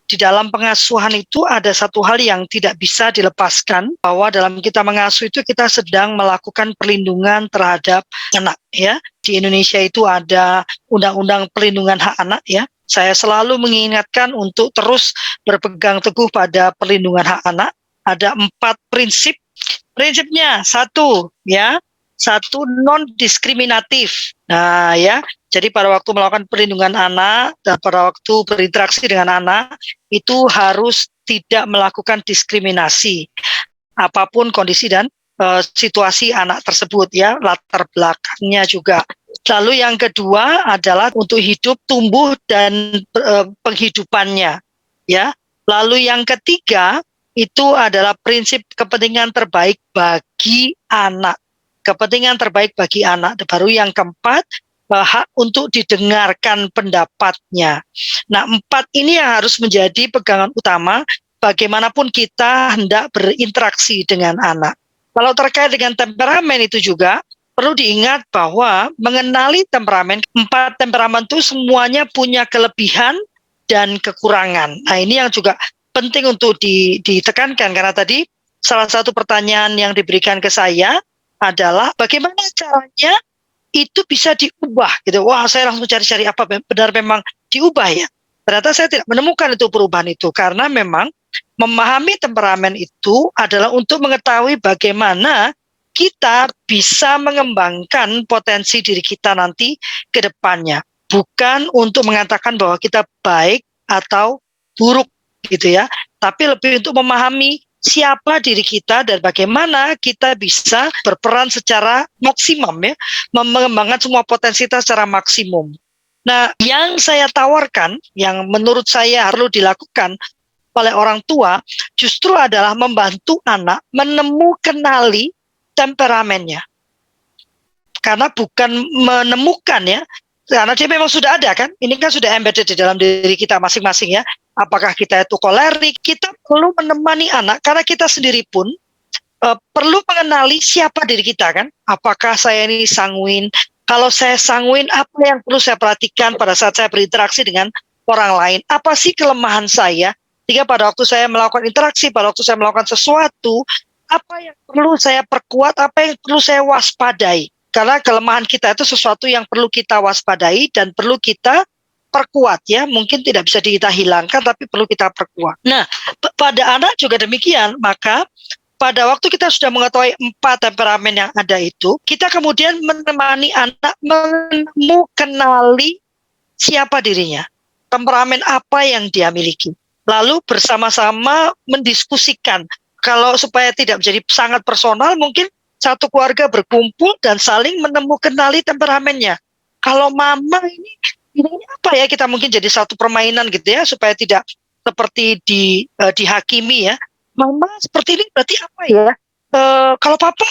di dalam pengasuhan itu ada satu hal yang tidak bisa dilepaskan, bahwa dalam kita mengasuh itu kita sedang melakukan perlindungan terhadap anak ya. Di Indonesia itu ada Undang-Undang Perlindungan Hak Anak ya. Saya selalu mengingatkan untuk terus berpegang teguh pada perlindungan hak anak. Ada 4 prinsip. Prinsipnya 1 ya, 1 non-diskriminatif. Nah ya, jadi pada waktu melakukan perlindungan anak dan pada waktu berinteraksi dengan anak itu harus tidak melakukan diskriminasi apapun kondisi dan situasi anak tersebut ya, latar belakangnya juga. Lalu yang kedua adalah untuk hidup, tumbuh dan penghidupannya ya. Lalu yang ketiga itu adalah prinsip kepentingan terbaik bagi anak. Kepentingan terbaik bagi anak. Baru yang keempat, hak untuk didengarkan pendapatnya. Nah, 4 ini yang harus menjadi pegangan utama bagaimanapun kita hendak berinteraksi dengan anak. Kalau terkait dengan temperamen itu juga perlu diingat bahwa mengenali temperamen, 4 temperamen itu semuanya punya kelebihan dan kekurangan. Nah, ini yang juga penting untuk ditekankan, karena tadi salah satu pertanyaan yang diberikan ke saya adalah bagaimana caranya itu bisa diubah gitu. Wah, saya langsung cari-cari apa benar memang diubah ya. Ternyata saya tidak menemukan itu perubahan itu, karena memang memahami temperamen itu adalah untuk mengetahui bagaimana kita bisa mengembangkan potensi diri kita nanti ke depannya. Bukan untuk mengatakan bahwa kita baik atau buruk gitu ya, tapi lebih untuk memahami siapa diri kita dan bagaimana kita bisa berperan secara maksimum ya, mengembangkan semua potensi kita secara maksimum. Nah, yang saya tawarkan, yang menurut saya perlu dilakukan oleh orang tua, justru adalah membantu anak menemukanali temperamennya. Karena bukan menemukan ya, karena dia memang sudah ada kan, ini kan sudah embedded di dalam diri kita masing-masing ya. Apakah kita itu kolerik, kita perlu menemani anak, karena kita sendiri pun perlu mengenali siapa diri kita kan. Apakah saya ini sanguin? Kalau saya sanguin, apa yang perlu saya perhatikan pada saat saya berinteraksi dengan orang lain? Apa sih kelemahan saya? Sehingga pada waktu saya melakukan interaksi, pada waktu saya melakukan sesuatu, apa yang perlu saya perkuat, apa yang perlu saya waspadai. Karena kelemahan kita itu sesuatu yang perlu kita waspadai dan perlu kita perkuat ya. Mungkin tidak bisa kita hilangkan, tapi perlu kita perkuat. Nah, pada anak juga demikian. Maka pada waktu kita sudah mengetahui 4 temperamen yang ada itu, kita kemudian menemani anak mengenali siapa dirinya, temperamen apa yang dia miliki. Lalu bersama-sama mendiskusikan. Kalau supaya tidak menjadi sangat personal, mungkin satu keluarga berkumpul dan saling mengenali temperamennya. Kalau mama ini apa ya, kita mungkin jadi satu permainan gitu ya, supaya tidak seperti dihakimi ya. Mama seperti ini berarti apa ya? Kalau papa,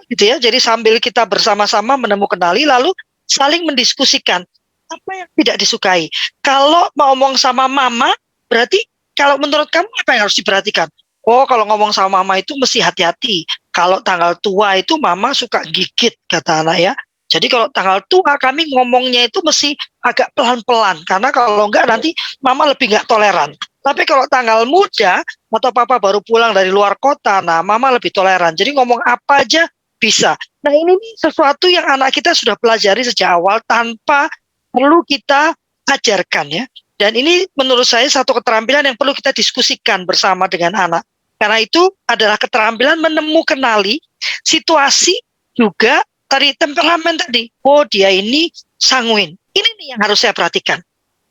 gitu ya. Jadi sambil kita bersama-sama menemukanali, lalu saling mendiskusikan apa yang tidak disukai. Kalau mau ngomong sama mama, berarti kalau menurut kamu apa yang harus diperhatikan? Oh, kalau ngomong sama mama itu mesti hati-hati. Kalau tanggal tua itu mama suka gigit, kata anak ya. Jadi kalau tanggal tua kami ngomongnya itu mesti agak pelan-pelan. Karena kalau enggak nanti mama lebih enggak toleran. Tapi kalau tanggal muda atau papa baru pulang dari luar kota, nah mama lebih toleran. Jadi ngomong apa aja bisa. Nah, ini sesuatu yang anak kita sudah pelajari sejak awal tanpa perlu kita ajarkan ya. Dan ini menurut saya satu keterampilan yang perlu kita diskusikan bersama dengan anak. Karena itu adalah keterampilan menemukanali situasi juga tadi temperamen tadi. Oh, dia ini sanguin. Ini nih yang harus saya perhatikan.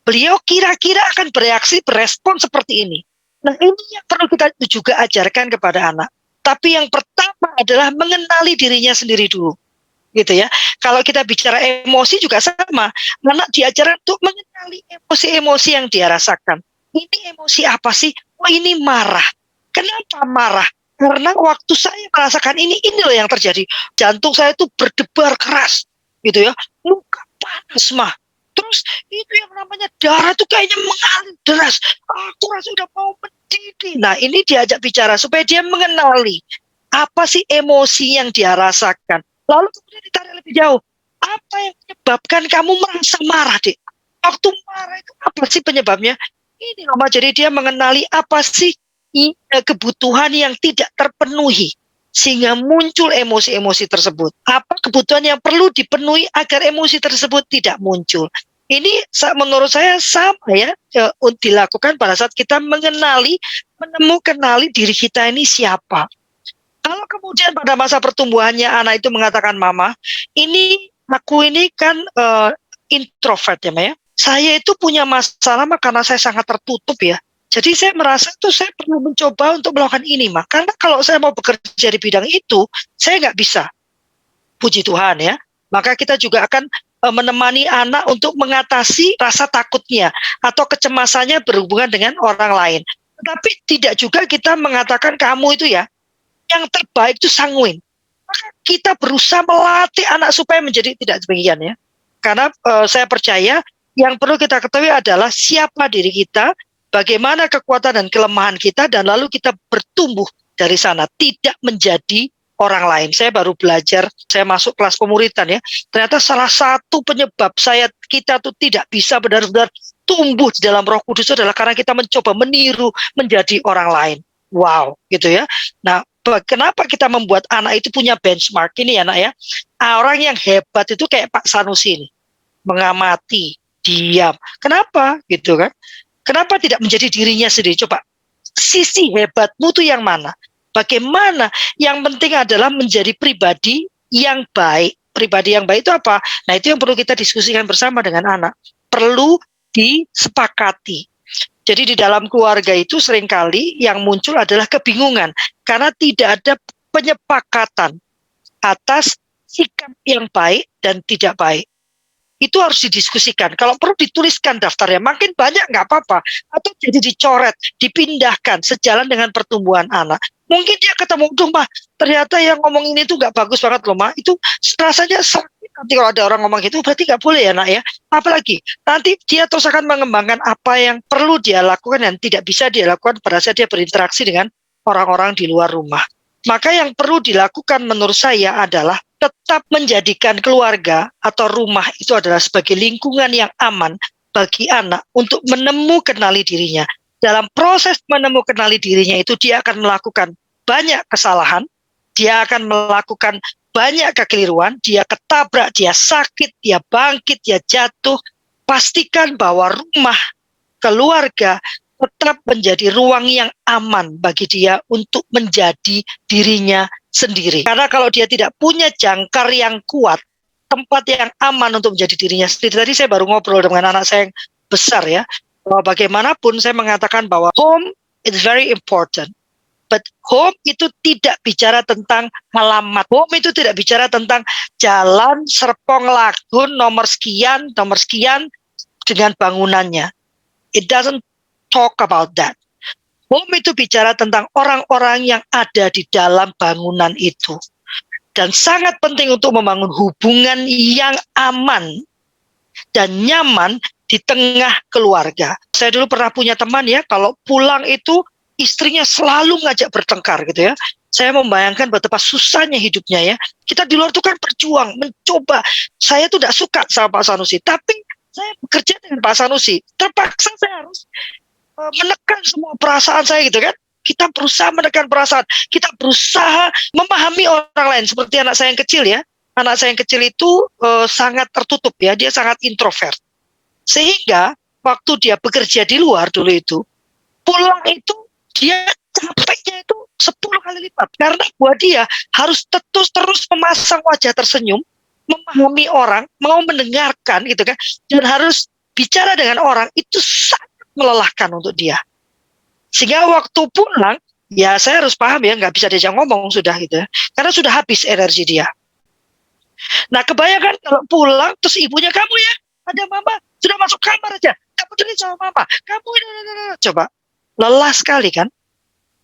Beliau kira-kira akan bereaksi, berespon seperti ini. Nah, ini yang perlu kita juga ajarkan kepada anak. Tapi yang pertama adalah mengenali dirinya sendiri dulu. Gitu ya. Kalau kita bicara emosi juga sama. Anak diajarkan untuk mengenali emosi-emosi yang dia rasakan. Ini emosi apa sih? Oh, ini marah. Kenapa marah? Karena waktu saya merasakan ini loh yang terjadi. Jantung saya itu berdebar keras. Gitu ya. Muka panas mah. Terus itu yang namanya darah tuh kayaknya mengalir deras. Aku rasa udah mau mendidih. Nah, ini diajak bicara supaya dia mengenali apa sih emosi yang dia rasakan. Lalu kemudian ditarik lebih jauh. Apa yang menyebabkan kamu merasa marah, Dek? Waktu marah itu apa sih penyebabnya? Ini loh, Ma, jadi dia mengenali apa sih kebutuhan yang tidak terpenuhi sehingga muncul emosi-emosi tersebut. Apa kebutuhan yang perlu dipenuhi agar emosi tersebut tidak muncul. Ini menurut saya sama ya, dilakukan pada saat kita menemukan diri kita ini siapa. Kalau kemudian pada masa pertumbuhannya anak itu mengatakan, Mama, aku ini kan introvert ya, Ma ya. Saya itu punya masalah karena saya sangat tertutup ya. Jadi saya merasa tuh saya perlu mencoba untuk melakukan ini, Ma. Karena kalau saya mau bekerja di bidang itu, saya nggak bisa. Puji Tuhan ya. Maka kita juga akan menemani anak untuk mengatasi rasa takutnya atau kecemasannya berhubungan dengan orang lain. Tetapi tidak juga kita mengatakan kamu itu ya, yang terbaik itu sanguin. Maka kita berusaha melatih anak supaya menjadi tidak demikian ya. Karena saya percaya yang perlu kita ketahui adalah siapa diri kita, bagaimana kekuatan dan kelemahan kita, dan lalu kita bertumbuh dari sana, tidak menjadi orang lain. Saya baru belajar, saya masuk kelas pemuritan ya. Ternyata salah satu penyebab kita tuh tidak bisa benar-benar tumbuh di dalam Roh Kudus adalah karena kita mencoba meniru menjadi orang lain. Wow, gitu ya. Nah, kenapa kita membuat anak itu punya benchmark ini ya, Nak ya? Orang yang hebat itu kayak Pak Sanusi ini, mengamati, diam. Kenapa? Gitu kan? Kenapa tidak menjadi dirinya sendiri? Coba, sisi hebatmu tuh yang mana? Bagaimana? Yang penting adalah menjadi pribadi yang baik. Pribadi yang baik itu apa? Nah, itu yang perlu kita diskusikan bersama dengan anak. Perlu disepakati. Jadi di dalam keluarga itu seringkali yang muncul adalah kebingungan karena tidak ada penyepakatan atas sikap yang baik dan tidak baik. Itu harus didiskusikan. Kalau perlu dituliskan daftarnya, makin banyak nggak apa-apa. Atau jadi dicoret, dipindahkan sejalan dengan pertumbuhan anak. Mungkin dia ketemu, Mah, ternyata yang ngomong ini tuh nggak bagus banget loh, Mah. Itu rasanya sakit. Nanti kalau ada orang ngomong gitu, berarti nggak boleh ya, Nak ya. Apalagi, nanti dia terus akan mengembangkan apa yang perlu dia lakukan dan tidak bisa dia lakukan pada saat dia berinteraksi dengan orang-orang di luar rumah. Maka yang perlu dilakukan menurut saya adalah tetap menjadikan keluarga atau rumah itu adalah sebagai lingkungan yang aman bagi anak untuk menemukan dirinya. Dalam proses menemukan dirinya itu dia akan melakukan banyak kesalahan, dia akan melakukan banyak kekeliruan, dia ketabrak, dia sakit, dia bangkit, dia jatuh. Pastikan bahwa rumah, keluarga tetap menjadi ruang yang aman bagi dia untuk menjadi dirinya sendiri. Karena kalau dia tidak punya jangkar yang kuat, tempat yang aman untuk menjadi dirinya sendiri. Tadi saya baru ngobrol dengan anak saya yang besar ya, bahwa bagaimanapun saya mengatakan bahwa home is very important. But home itu tidak bicara tentang alamat. Home itu tidak bicara tentang jalan Serpong Lagun nomor sekian dengan bangunannya. It doesn't talk about that. Home itu bicara tentang orang-orang yang ada di dalam bangunan itu. Dan sangat penting untuk membangun hubungan yang aman dan nyaman di tengah keluarga. Saya dulu pernah punya teman ya, kalau pulang itu istrinya selalu ngajak bertengkar gitu ya. Saya membayangkan betapa susahnya hidupnya ya. Kita di luar tuh kan berjuang, mencoba. Saya tuh tidak suka sama Pak Sanusi, tapi saya bekerja dengan Pak Sanusi. Terpaksa saya harus menekan semua perasaan saya gitu kan. Kita berusaha menekan perasaan. Kita berusaha memahami orang lain. Seperti anak saya yang kecil ya. Anak saya yang kecil itu sangat tertutup ya. Dia sangat introvert. Sehingga waktu dia bekerja di luar dulu itu, pulang itu dia capeknya itu 10 kali lipat. Karena buat dia harus terus memasang wajah tersenyum, memahami orang, mau mendengarkan gitu kan, dan harus bicara dengan orang, itu sangat melelahkan untuk dia. Sehingga waktu pulang, ya saya harus paham ya, nggak bisa diajak ngomong sudah gitu ya, karena sudah habis energi dia. Nah kebayangkan kalau pulang, terus ibunya, kamu ya, ada mama, sudah masuk kamar aja, kamu dengerin sama mama, kamu coba, lelah sekali kan.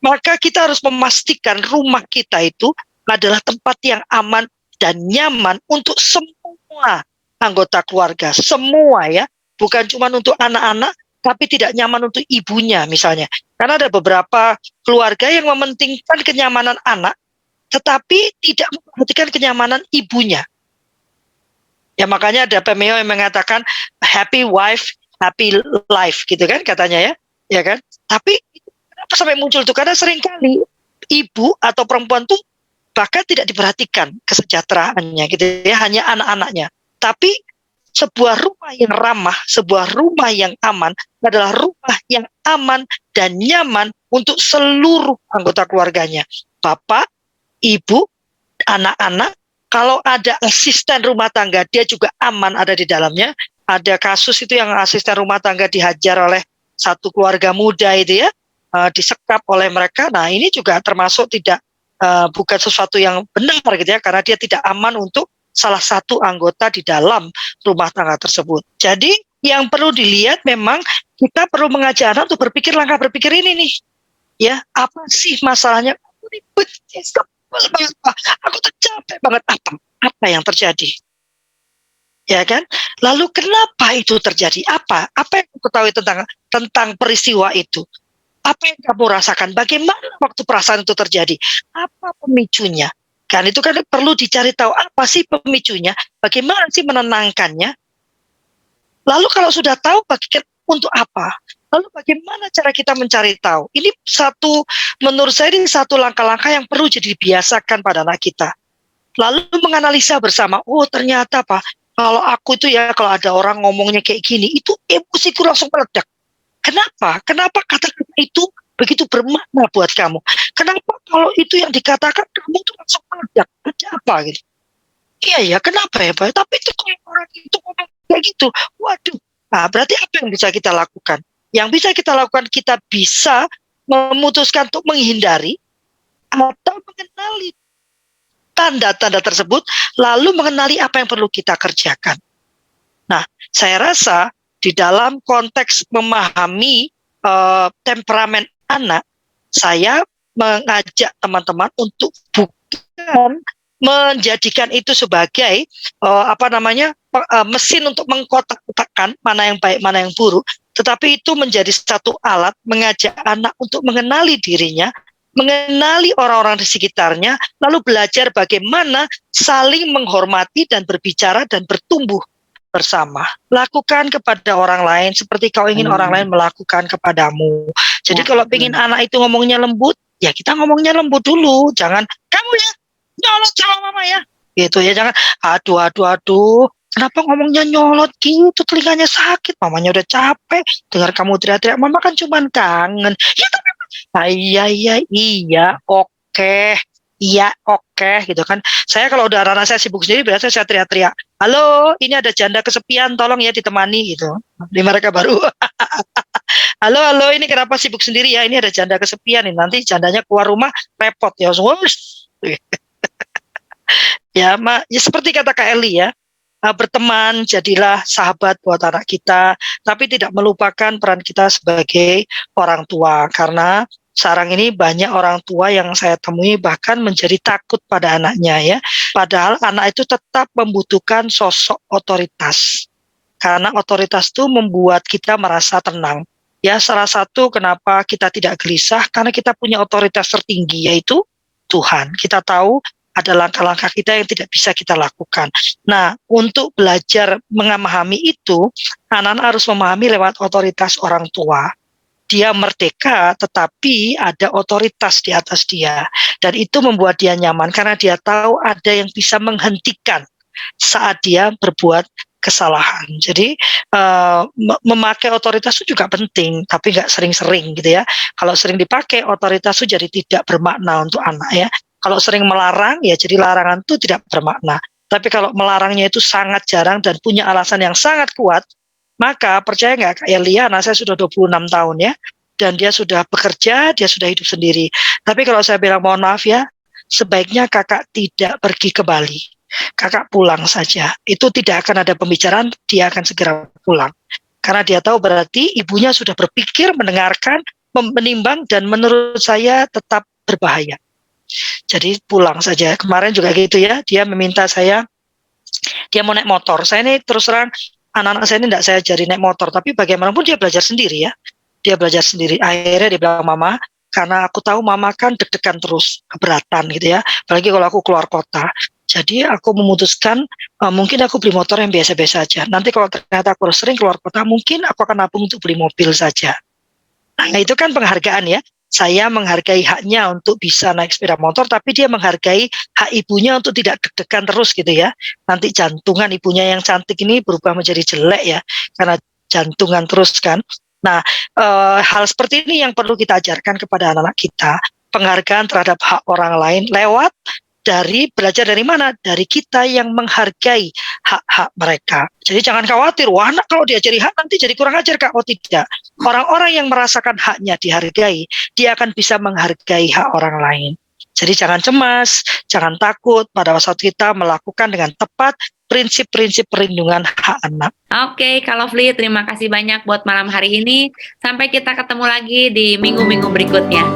Maka kita harus memastikan rumah kita itu adalah tempat yang aman dan nyaman untuk semua anggota keluarga, semua ya, bukan cuma untuk anak-anak, tapi tidak nyaman untuk ibunya misalnya. Karena ada beberapa keluarga yang mementingkan kenyamanan anak, tetapi tidak memperhatikan kenyamanan ibunya. Ya makanya ada pemeo yang mengatakan happy wife, happy life gitu kan katanya ya. ya kan? Tapi kenapa sampai muncul tuh? Karena seringkali ibu atau perempuan tuh bahkan tidak diperhatikan kesejahteraannya gitu ya, hanya anak-anaknya. Tapi sebuah rumah yang ramah, sebuah rumah yang aman adalah rumah yang aman dan nyaman untuk seluruh anggota keluarganya. Bapak, ibu, anak-anak, kalau ada asisten rumah tangga, dia juga aman ada di dalamnya. Ada kasus itu yang asisten rumah tangga dihajar oleh satu keluarga muda itu ya, disekap oleh mereka. Nah ini juga termasuk tidak bukan sesuatu yang benar gitu ya, karena dia tidak aman untuk salah satu anggota di dalam rumah tangga tersebut. Jadi yang perlu dilihat memang kita perlu mengajak anak untuk berpikir langkah berpikir ini nih, ya apa sih masalahnya? Aku benci, sebel banget, Pak. Aku tuh capek banget, apa yang terjadi? Ya kan? Lalu kenapa itu terjadi? Apa yang kamu ketahui tentang peristiwa itu? Apa yang kamu rasakan? Bagaimana waktu perasaan itu terjadi? Apa pemicunya? Kan itu kan perlu dicari tahu apa sih pemicunya, bagaimana sih menenangkannya. Lalu kalau sudah tahu, untuk apa? Lalu bagaimana cara kita mencari tahu? Ini menurut saya ini satu langkah-langkah yang perlu jadi dibiasakan pada anak kita. Lalu menganalisa bersama, oh ternyata Pak, kalau aku itu ya, kalau ada orang ngomongnya kayak gini, itu emosiku langsung meledak. Kenapa? Kenapa kata-kata itu begitu bermakna buat kamu? Kenapa kalau itu yang dikatakan kamu tuh langsung meledak? Ada apa gitu? Iya ya, kenapa ya Pak? Tapi itu kalau orang itu ngomong kayak gitu, waduh. Nah, berarti apa yang bisa kita lakukan? Yang bisa kita lakukan, kita bisa memutuskan untuk menghindari atau mengenali tanda-tanda tersebut, lalu mengenali apa yang perlu kita kerjakan. Nah, saya rasa di dalam konteks memahami temperamen anak, saya mengajak teman-teman untuk bukan menjadikan itu sebagai mesin untuk mengkotak-kotakkan mana yang baik, mana yang buruk, tetapi itu menjadi satu alat mengajak anak untuk mengenali dirinya, mengenali orang-orang di sekitarnya, lalu belajar bagaimana saling menghormati dan berbicara dan bertumbuh bersama. Lakukan kepada orang lain seperti kau ingin orang lain melakukan kepadamu. Jadi kalau ingin anak itu ngomongnya lembut, ya kita ngomongnya lembut dulu. Jangan, kamu ya, nyolot sama mama ya. Gitu ya, jangan, aduh. Kenapa ngomongnya nyolot gitu, telinganya sakit, mamanya udah capek, dengar kamu teriak-teriak, mama kan cuma kangen. Ya tapi iya, oke, gitu kan. Saya kalau udah anak saya sibuk sendiri, biasanya saya teriak-teriak, halo, ini ada janda kesepian, tolong ya ditemani gitu. Di mereka baru, halo, ini kenapa sibuk sendiri ya? Ini ada janda kesepian nih, nanti jandanya keluar rumah repot ya. Ya, ya seperti kata Kak Eli ya, berteman, jadilah sahabat buat anak kita, tapi tidak melupakan peran kita sebagai orang tua, karena sekarang ini banyak orang tua yang saya temui bahkan menjadi takut pada anaknya ya, padahal anak itu tetap membutuhkan sosok otoritas, karena otoritas itu membuat kita merasa tenang. Ya, salah satu kenapa kita tidak gelisah, karena kita punya otoritas tertinggi, yaitu Tuhan. Kita tahu ada langkah-langkah kita yang tidak bisa kita lakukan. Nah, untuk belajar memahami itu, anak-anak harus memahami lewat otoritas orang tua. Dia merdeka, tetapi ada otoritas di atas dia. Dan itu membuat dia nyaman, karena dia tahu ada yang bisa menghentikan saat dia berbuat kesalahan. Jadi memakai otoritas itu juga penting, tapi nggak sering-sering gitu ya. Kalau sering dipakai, otoritas itu jadi tidak bermakna untuk anak ya. Kalau sering melarang, ya jadi larangan itu tidak bermakna. Tapi kalau melarangnya itu sangat jarang dan punya alasan yang sangat kuat, maka percaya nggak Kak Elia, anak saya sudah 26 tahun ya, dan dia sudah bekerja, dia sudah hidup sendiri. Tapi kalau saya bilang mohon maaf ya, sebaiknya kakak tidak pergi ke Bali. Kakak pulang saja. Itu tidak akan ada pembicaraan, dia akan segera pulang. Karena dia tahu berarti ibunya sudah berpikir, mendengarkan, menimbang, dan menurut saya tetap berbahaya. Jadi pulang saja. Kemarin juga gitu ya, dia meminta saya, dia mau naik motor. Saya ini terus terang, anak-anak saya ini tidak saya ajari naik motor, tapi bagaimanapun dia belajar sendiri ya. Dia belajar sendiri. Akhirnya dia bilang, mama, karena aku tahu mama kan deg-degan terus, keberatan gitu ya. Apalagi kalau aku keluar kota. Jadi aku memutuskan, mungkin aku beli motor yang biasa-biasa aja. Nanti kalau ternyata aku sering keluar kota, mungkin aku akan nabung untuk beli mobil saja. Nah, itu kan penghargaan ya. Saya menghargai haknya untuk bisa naik sepeda motor, tapi dia menghargai hak ibunya untuk tidak deg-degan terus gitu ya. Nanti jantungan ibunya yang cantik ini berubah menjadi jelek ya, karena jantungan terus kan. Nah, hal seperti ini yang perlu kita ajarkan kepada anak-anak kita. Penghargaan terhadap hak orang lain lewat belajar dari mana? Dari kita yang menghargai hak-hak mereka. Jadi jangan khawatir, wah anak kalau diajari hak nanti jadi kurang ajar Kak. Oh tidak. Orang-orang yang merasakan haknya dihargai, dia akan bisa menghargai hak orang lain. Jadi jangan cemas, jangan takut pada saat kita melakukan dengan tepat prinsip-prinsip perlindungan hak anak. Oke, Kak Lovely, terima kasih banyak buat malam hari ini. Sampai kita ketemu lagi di minggu-minggu berikutnya.